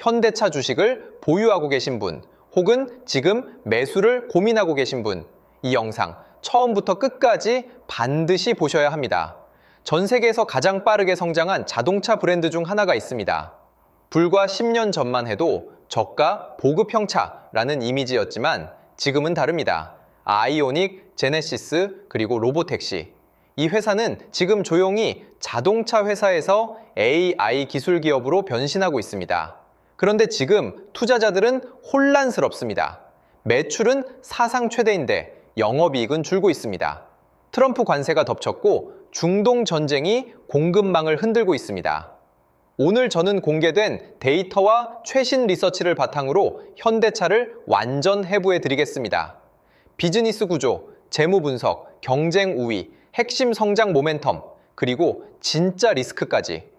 현대차 주식을 보유하고 계신 분, 혹은 지금 매수를 고민하고 계신 분, 이 영상 처음부터 끝까지 반드시 보셔야 합니다. 전 세계에서 가장 빠르게 성장한 자동차 브랜드 중 하나가 있습니다. 불과 10년 전만 해도 저가 보급형차라는 이미지였지만 지금은 다릅니다. 아이오닉, 제네시스, 그리고 로보택시. 이 회사는 지금 조용히 자동차 회사에서 AI 기술 기업으로 변신하고 있습니다. 그런데 지금 투자자들은 혼란스럽습니다. 매출은 사상 최대인데 영업이익은 줄고 있습니다. 트럼프 관세가 덮쳤고 중동 전쟁이 공급망을 흔들고 있습니다. 오늘 저는 공개된 데이터와 최신 리서치를 바탕으로 현대차를 완전 해부해 드리겠습니다. 비즈니스 구조, 재무 분석, 경쟁 우위, 핵심 성장 모멘텀, 그리고 진짜 리스크까지.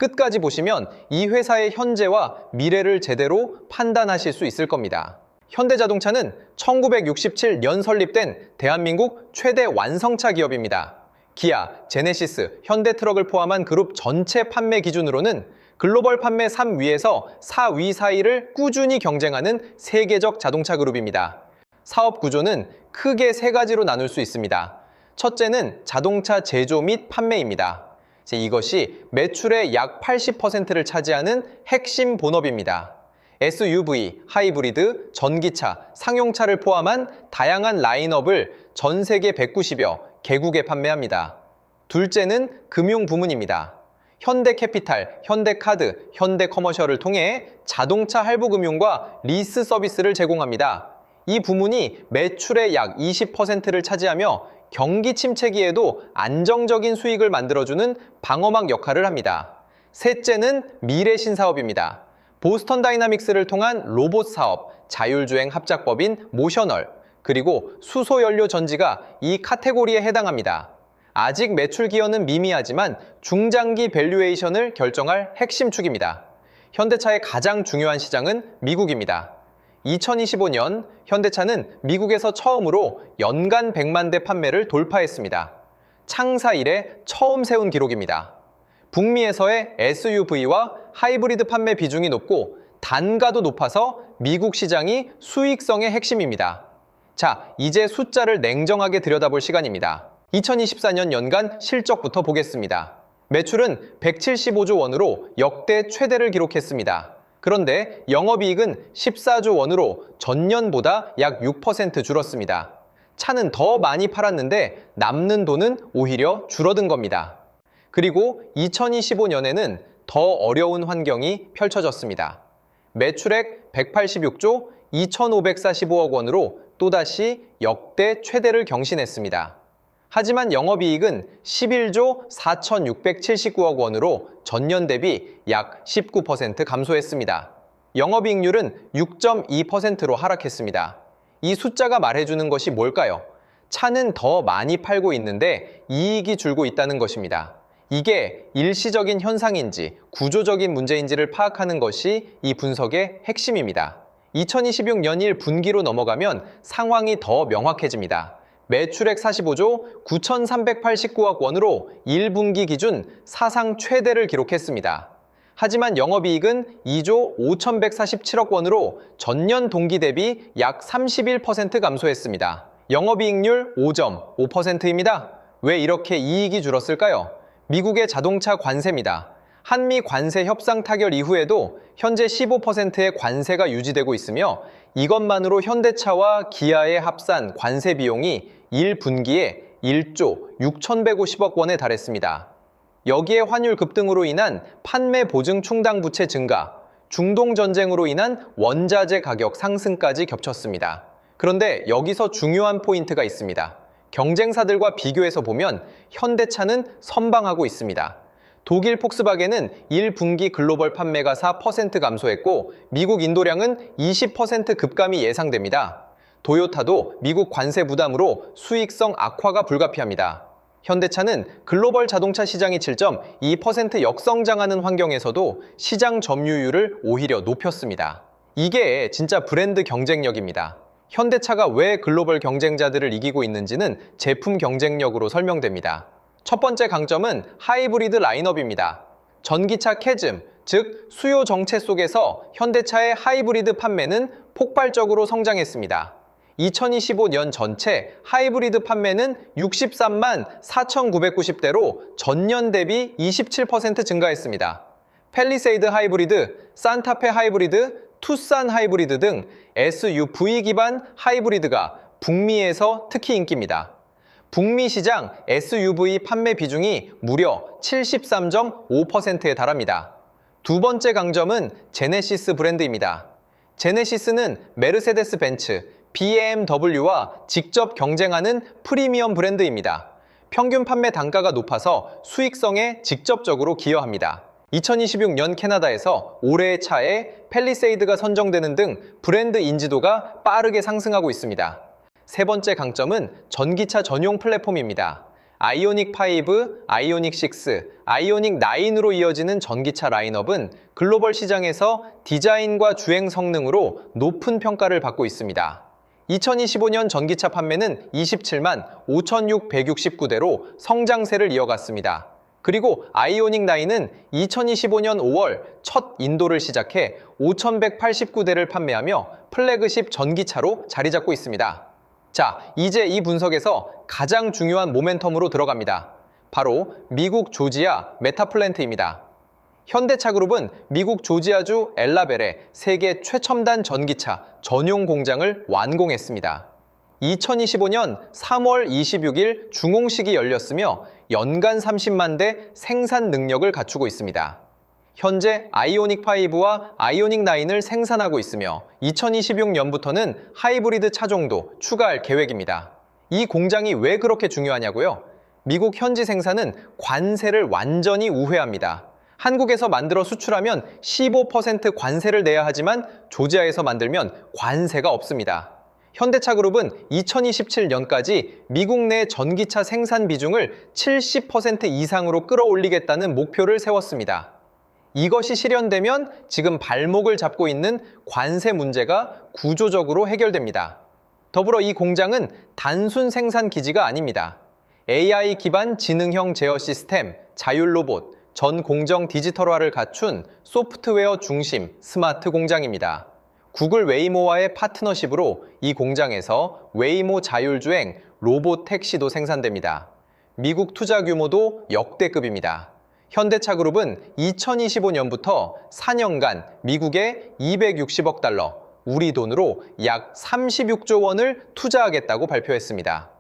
끝까지 보시면 이 회사의 현재와 미래를 제대로 판단하실 수 있을 겁니다. 현대자동차는 1967년 설립된 대한민국 최대 완성차 기업입니다. 기아, 제네시스, 현대트럭을 포함한 그룹 전체 판매 기준으로는 글로벌 판매 3위에서 4위 사이를 꾸준히 경쟁하는 세계적 자동차 그룹입니다. 사업 구조는 크게 세 가지로 나눌 수 있습니다. 첫째는 자동차 제조 및 판매입니다. 이것이 매출의 약 80%를 차지하는 핵심 본업입니다. SUV, 하이브리드, 전기차, 상용차를 포함한 다양한 라인업을 전 세계 190여 개국에 판매합니다. 둘째는 금융 부문입니다. 현대캐피탈, 현대카드, 현대커머셜을 통해 자동차 할부금융과 리스 서비스를 제공합니다. 이 부문이 매출의 약 20%를 차지하며 경기 침체기에도 안정적인 수익을 만들어주는 방어막 역할을 합니다. 셋째는 미래 신사업입니다. 보스턴 다이나믹스를 통한 로봇 사업, 자율주행 합작법인 모셔널, 그리고 수소연료 전지가 이 카테고리에 해당합니다. 아직 매출 기여는 미미하지만 중장기 밸류에이션을 결정할 핵심 축입니다. 현대차의 가장 중요한 시장은 미국입니다. 2025년 현대차는 미국에서 처음으로 연간 100만 대 판매를 돌파했습니다. 창사 이래 처음 세운 기록입니다. 북미에서의 SUV와 하이브리드 판매 비중이 높고 단가도 높아서 미국 시장이 수익성의 핵심입니다. 자, 이제 숫자를 냉정하게 들여다볼 시간입니다. 2024년 연간 실적부터 보겠습니다. 매출은 175조 원으로 역대 최대를 기록했습니다. 그런데 영업이익은 14조 원으로 전년보다 약 6% 줄었습니다. 차는 더 많이 팔았는데 남는 돈은 오히려 줄어든 겁니다. 그리고 2025년에는 더 어려운 환경이 펼쳐졌습니다. 매출액 186조 2,545억 원으로 또다시 역대 최대를 경신했습니다. 하지만 영업이익은 11조 4,679억 원으로 전년 대비 약 19% 감소했습니다. 영업이익률은 6.2%로 하락했습니다. 이 숫자가 말해주는 것이 뭘까요? 차는 더 많이 팔고 있는데 이익이 줄고 있다는 것입니다. 이게 일시적인 현상인지 구조적인 문제인지를 파악하는 것이 이 분석의 핵심입니다. 2026년 1분기로 넘어가면 상황이 더 명확해집니다. 매출액 45조 9,389억 원으로 1분기 기준 사상 최대를 기록했습니다. 하지만 영업이익은 2조 5,147억 원으로 전년 동기 대비 약 31% 감소했습니다. 영업이익률 5.5%입니다. 왜 이렇게 이익이 줄었을까요? 미국의 자동차 관세입니다. 한미 관세 협상 타결 이후에도 현재 15%의 관세가 유지되고 있으며 이것만으로 현대차와 기아의 합산 관세 비용이 1분기에 1조 6,150억 원에 달했습니다. 여기에 환율 급등으로 인한 판매 보증 충당 부채 증가, 중동 전쟁으로 인한 원자재 가격 상승까지 겹쳤습니다. 그런데 여기서 중요한 포인트가 있습니다. 경쟁사들과 비교해서 보면 현대차는 선방하고 있습니다. 독일 폭스바겐은 1분기 글로벌 판매가 4% 감소했고 미국 인도량은 20% 급감이 예상됩니다. 도요타도 미국 관세 부담으로 수익성 악화가 불가피합니다. 현대차는 글로벌 자동차 시장이 7.2% 역성장하는 환경에서도 시장 점유율을 오히려 높였습니다. 이게 진짜 브랜드 경쟁력입니다. 현대차가 왜 글로벌 경쟁자들을 이기고 있는지는 제품 경쟁력으로 설명됩니다. 첫 번째 강점은 하이브리드 라인업입니다. 전기차 캐즘, 즉 수요 정체 속에서 현대차의 하이브리드 판매는 폭발적으로 성장했습니다. 2025년 전체 하이브리드 판매는 63만 4,990대로 전년 대비 27% 증가했습니다. 팰리세이드 하이브리드, 산타페 하이브리드, 투싼 하이브리드 등 SUV 기반 하이브리드가 북미에서 특히 인기입니다. 북미 시장 SUV 판매 비중이 무려 73.5%에 달합니다. 두 번째 강점은 제네시스 브랜드입니다. 제네시스는 메르세데스 벤츠, BMW와 직접 경쟁하는 프리미엄 브랜드입니다. 평균 판매 단가가 높아서 수익성에 직접적으로 기여합니다. 2026년 캐나다에서 올해의 차에 팰리세이드가 선정되는 등 브랜드 인지도가 빠르게 상승하고 있습니다. 세 번째 강점은 전기차 전용 플랫폼입니다. 아이오닉 5, 아이오닉 6, 아이오닉 9으로 이어지는 전기차 라인업은 글로벌 시장에서 디자인과 주행 성능으로 높은 평가를 받고 있습니다. 2025년 전기차 판매는 27만 5,669대로 성장세를 이어갔습니다. 그리고 아이오닉 9은 2025년 5월 첫 인도를 시작해 5,189대를 판매하며 플래그십 전기차로 자리 잡고 있습니다. 자, 이제 이 분석에서 가장 중요한 모멘텀으로 들어갑니다. 바로 미국 조지아 메타플랜트입니다. 현대차그룹은 미국 조지아주 엘라벨에 세계 최첨단 전기차 전용 공장을 완공했습니다. 2025년 3월 26일 중공식이 열렸으며 연간 30만 대 생산 능력을 갖추고 있습니다. 현재 아이오닉 5와 아이오닉 9을 생산하고 있으며 2026년부터는 하이브리드 차종도 추가할 계획입니다. 이 공장이 왜 그렇게 중요하냐고요? 미국 현지 생산은 관세를 완전히 우회합니다. 한국에서 만들어 수출하면 15% 관세를 내야 하지만 조지아에서 만들면 관세가 없습니다. 현대차그룹은 2027년까지 미국 내 전기차 생산 비중을 70% 이상으로 끌어올리겠다는 목표를 세웠습니다. 이것이 실현되면 지금 발목을 잡고 있는 관세 문제가 구조적으로 해결됩니다. 더불어 이 공장은 단순 생산 기지가 아닙니다. AI 기반 지능형 제어 시스템, 자율 로봇, 전 공정 디지털화를 갖춘 소프트웨어 중심 스마트 공장입니다. 구글 웨이모와의 파트너십으로 이 공장에서 웨이모 자율주행 로봇 택시도 생산됩니다. 미국 투자 규모도 역대급입니다. 현대차그룹은 2025년부터 4년간 미국에 260억 달러, 우리 돈으로 약 36조 원을 투자하겠다고 발표했습니다.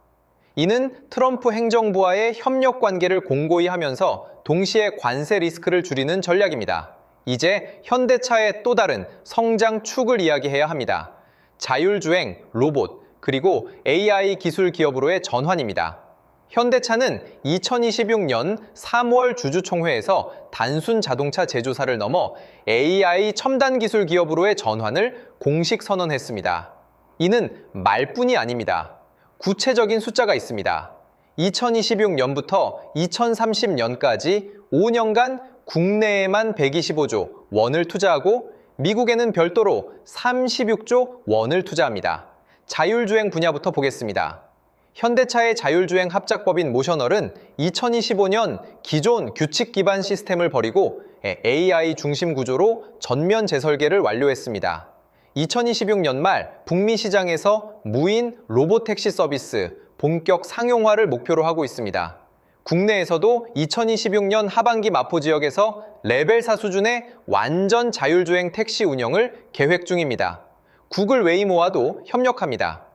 이는 트럼프 행정부와의 협력 관계를 공고히 하면서 동시에 관세 리스크를 줄이는 전략입니다. 이제 현대차의 또 다른 성장 축을 이야기해야 합니다. 자율주행, 로봇, 그리고 AI 기술 기업으로의 전환입니다. 현대차는 2026년 3월 주주총회에서 단순 자동차 제조사를 넘어 AI 첨단 기술 기업으로의 전환을 공식 선언했습니다. 이는 말뿐이 아닙니다. 구체적인 숫자가 있습니다. 2026년부터 2030년까지 5년간 국내에만 125조 원을 투자하고 미국에는 별도로 36조 원을 투자합니다. 자율주행 분야부터 보겠습니다. 현대차의 자율주행 합작법인 모셔널은 2025년 기존 규칙 기반 시스템을 버리고 AI 중심 구조로 전면 재설계를 완료했습니다. 2026년 말 북미 시장에서 무인 로봇택시 서비스 본격 상용화를 목표로 하고 있습니다. 국내에서도 2026년 하반기 마포 지역에서 레벨 4 수준의 완전 자율주행 택시 운영을 계획 중입니다. 구글 웨이모와도 협력합니다.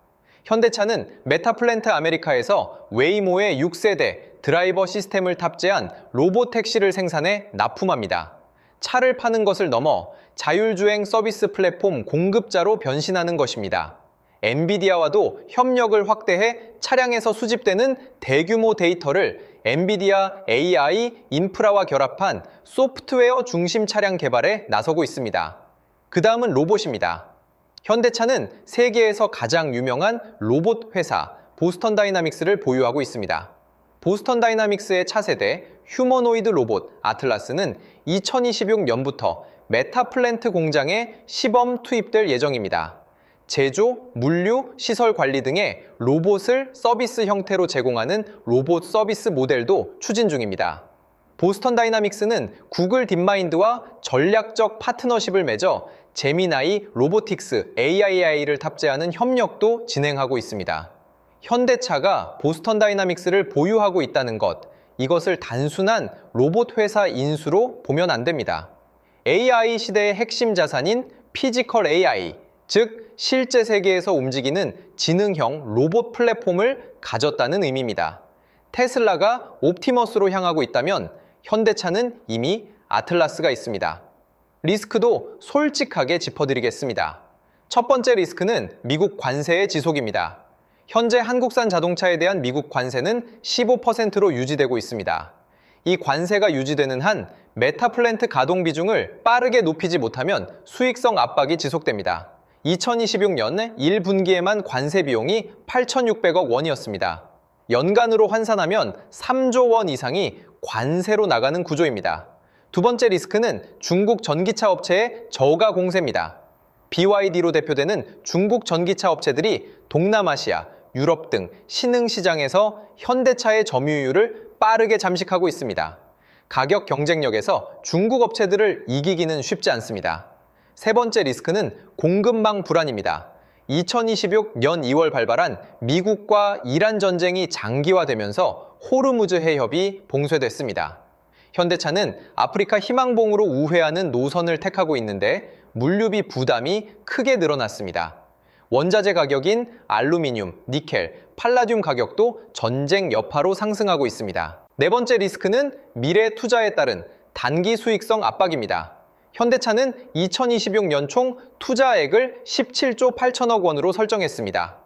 현대차는 메타플랜트 아메리카에서 웨이모의 6세대 드라이버 시스템을 탑재한 로봇 택시를 생산해 납품합니다. 차를 파는 것을 넘어 자율주행 서비스 플랫폼 공급자로 변신하는 것입니다. 엔비디아와도 협력을 확대해 차량에서 수집되는 대규모 데이터를 엔비디아 AI 인프라와 결합한 소프트웨어 중심 차량 개발에 나서고 있습니다. 그 다음은 로봇입니다. 현대차는 세계에서 가장 유명한 로봇 회사 보스턴 다이나믹스를 보유하고 있습니다. 보스턴 다이나믹스의 차세대 휴머노이드 로봇 아틀라스는 2026년부터 메타플랜트 공장에 시범 투입될 예정입니다. 제조, 물류, 시설 관리 등의 로봇을 서비스 형태로 제공하는 로봇 서비스 모델도 추진 중입니다. 보스턴 다이나믹스는 구글 딥마인드와 전략적 파트너십을 맺어 제미나이 로보틱스 AI를 탑재하는 협력도 진행하고 있습니다. 현대차가 보스턴 다이나믹스를 보유하고 있다는 것, 이것을 단순한 로봇 회사 인수로 보면 안 됩니다. AI 시대의 핵심 자산인 피지컬 AI, 즉 실제 세계에서 움직이는 지능형 로봇 플랫폼을 가졌다는 의미입니다. 테슬라가 옵티머스로 향하고 있다면 현대차는 이미 아틀라스가 있습니다. 리스크도 솔직하게 짚어드리겠습니다. 첫 번째 리스크는 미국 관세의 지속입니다. 현재 한국산 자동차에 대한 미국 관세는 15%로 유지되고 있습니다. 이 관세가 유지되는 한 메타플랜트 가동 비중을 빠르게 높이지 못하면 수익성 압박이 지속됩니다. 2026년 1분기에만 관세 비용이 8,600억 원이었습니다. 연간으로 환산하면 3조 원 이상이 관세로 나가는 구조입니다. 두 번째 리스크는 중국 전기차 업체의 저가 공세입니다. BYD로 대표되는 중국 전기차 업체들이 동남아시아, 유럽 등 신흥 시장에서 현대차의 점유율을 빠르게 잠식하고 있습니다. 가격 경쟁력에서 중국 업체들을 이기기는 쉽지 않습니다. 세 번째 리스크는 공급망 불안입니다. 2026년 2월 발발한 미국과 이란 전쟁이 장기화되면서 호르무즈 해협이 봉쇄됐습니다. 현대차는 아프리카 희망봉으로 우회하는 노선을 택하고 있는데 물류비 부담이 크게 늘어났습니다. 원자재 가격인 알루미늄, 니켈, 팔라듐 가격도 전쟁 여파로 상승하고 있습니다. 네 번째 리스크는 미래 투자에 따른 단기 수익성 압박입니다. 현대차는 2026년 총 투자액을 17조 8천억 원으로 설정했습니다.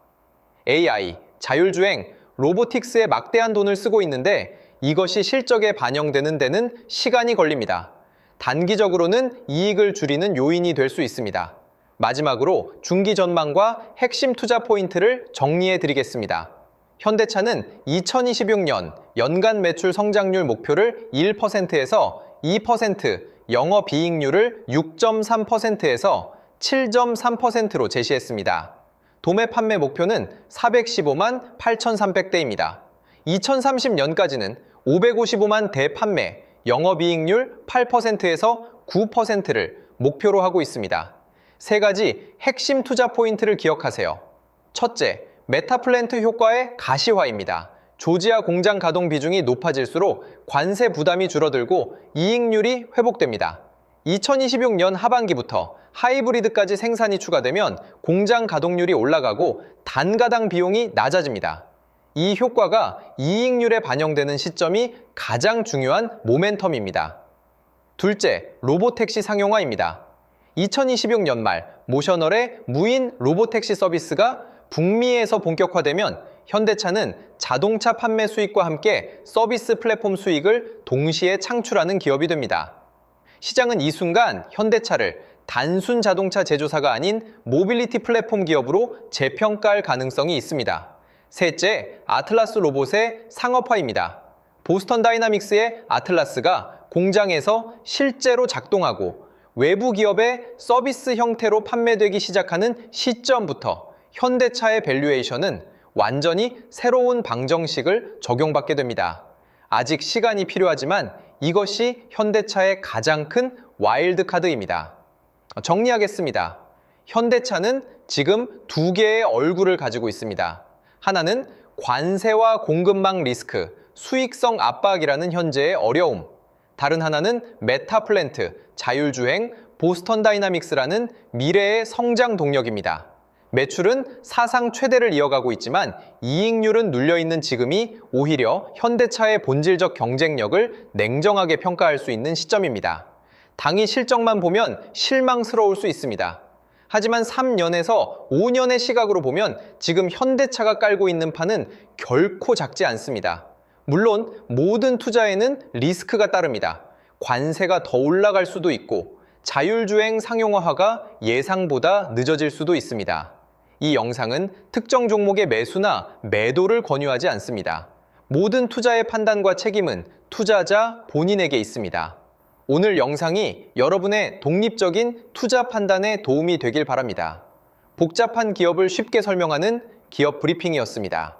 AI, 자율주행, 로보틱스에 막대한 돈을 쓰고 있는데 이것이 실적에 반영되는 데는 시간이 걸립니다. 단기적으로는 이익을 줄이는 요인이 될 수 있습니다. 마지막으로 중기 전망과 핵심 투자 포인트를 정리해 드리겠습니다. 현대차는 2026년 연간 매출 성장률 목표를 1%에서 2%, 영업이익률을 6.3%에서 7.3%로 제시했습니다. 도매 판매 목표는 415만 8,300대입니다. 2030년까지는 555만 대 판매, 영업이익률 8%에서 9%를 목표로 하고 있습니다. 세 가지 핵심 투자 포인트를 기억하세요. 첫째, 메타플랜트 효과의 가시화입니다. 조지아 공장 가동 비중이 높아질수록 관세 부담이 줄어들고 이익률이 회복됩니다. 2026년 하반기부터 하이브리드까지 생산이 추가되면 공장 가동률이 올라가고 단가당 비용이 낮아집니다. 이 효과가 이익률에 반영되는 시점이 가장 중요한 모멘텀입니다. 둘째, 로보택시 상용화입니다. 2026년 말 모셔널의 무인 로보택시 서비스가 북미에서 본격화되면 현대차는 자동차 판매 수익과 함께 서비스 플랫폼 수익을 동시에 창출하는 기업이 됩니다. 시장은 이 순간 현대차를 단순 자동차 제조사가 아닌 모빌리티 플랫폼 기업으로 재평가할 가능성이 있습니다. 셋째, 아틀라스 로봇의 상업화입니다. 보스턴 다이나믹스의 아틀라스가 공장에서 실제로 작동하고 외부 기업의 서비스 형태로 판매되기 시작하는 시점부터 현대차의 밸류에이션은 완전히 새로운 방정식을 적용받게 됩니다. 아직 시간이 필요하지만 이것이 현대차의 가장 큰 와일드 카드입니다. 정리하겠습니다. 현대차는 지금 두 개의 얼굴을 가지고 있습니다. 하나는 관세와 공급망 리스크, 수익성 압박이라는 현재의 어려움. 다른 하나는 메타플랜트, 자율주행, 보스턴 다이나믹스라는 미래의 성장 동력입니다. 매출은 사상 최대를 이어가고 있지만 이익률은 눌려있는 지금이 오히려 현대차의 본질적 경쟁력을 냉정하게 평가할 수 있는 시점입니다. 당일 실적만 보면 실망스러울 수 있습니다. 하지만 3년에서 5년의 시각으로 보면 지금 현대차가 깔고 있는 판은 결코 작지 않습니다. 물론 모든 투자에는 리스크가 따릅니다. 관세가 더 올라갈 수도 있고 자율주행 상용화가 예상보다 늦어질 수도 있습니다. 이 영상은 특정 종목의 매수나 매도를 권유하지 않습니다. 모든 투자의 판단과 책임은 투자자 본인에게 있습니다. 오늘 영상이 여러분의 독립적인 투자 판단에 도움이 되길 바랍니다. 복잡한 기업을 쉽게 설명하는 기업 브리핑이었습니다.